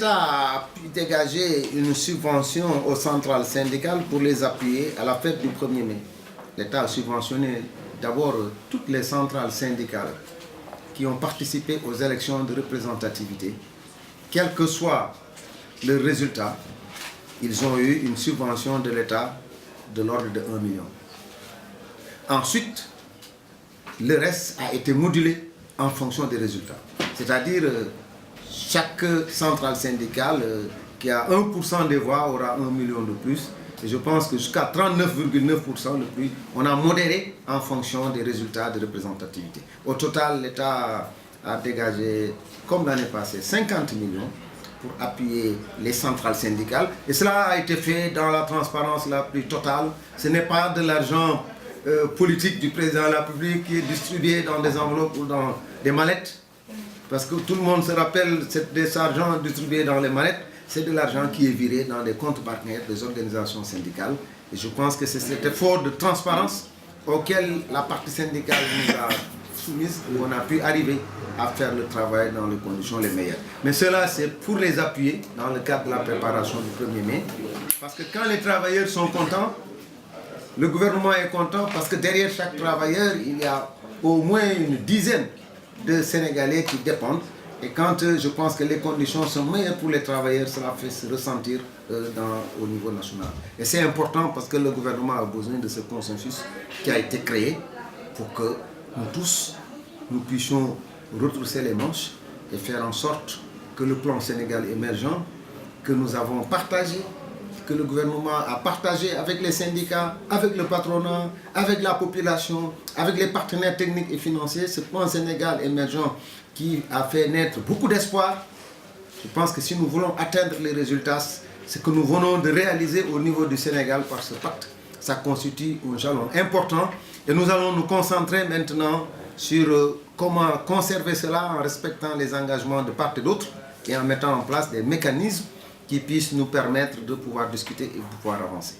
l'État a pu dégager une subvention aux centrales syndicales pour les appuyer à la fête du 1er mai. L'État a subventionné d'abord toutes les centrales syndicales qui ont participé aux élections de représentativité. Quel que soit le résultat, ils ont eu une subvention de l'État de l'ordre de 1 million. Ensuite, le reste a été modulé en fonction des résultats. C'est-à-dire, chaque centrale syndicale qui a 1% des voix aura 1 million de plus. Et je pense que jusqu'à 39,9% le plus, on a modéré en fonction des résultats de représentativité. Au total, l'État a dégagé, comme l'année passée, 50 millions pour appuyer les centrales syndicales. Et cela a été fait dans la transparence la plus totale. Ce n'est pas de l'argent politique du président de la République qui est distribué dans des enveloppes ou dans des mallettes. Parce que tout le monde se rappelle de cet argent distribué dans les mallettes. C'est de l'argent qui est viré dans des comptes bancaires des organisations syndicales. Et je pense que c'est cet effort de transparence auquel la partie syndicale nous a soumise où on a pu arriver à faire le travail dans les conditions les meilleures. Mais cela, c'est pour les appuyer dans le cadre de la préparation du 1er mai. Parce que quand les travailleurs sont contents, le gouvernement est content parce que derrière chaque travailleur, il y a au moins une dizaine de Sénégalais qui dépendent. Et quand je pense que les conditions sont meilleures pour les travailleurs, cela fait se ressentir au niveau national. Et c'est important parce que le gouvernement a besoin de ce consensus qui a été créé pour que nous tous, nous puissions retrousser les manches et faire en sorte que le plan Sénégal émergent, que nous avons partagé, que le gouvernement a partagé avec les syndicats, avec le patronat, avec la population, avec les partenaires techniques et financiers, ce plan Sénégal émergent qui a fait naître beaucoup d'espoir. Je pense que si nous voulons atteindre les résultats, ce que nous venons de réaliser au niveau du Sénégal par ce pacte, ça constitue un jalon important. Et nous allons nous concentrer maintenant sur comment conserver cela en respectant les engagements de part et d'autre et en mettant en place des mécanismes qui puissent nous permettre de pouvoir discuter et de pouvoir avancer.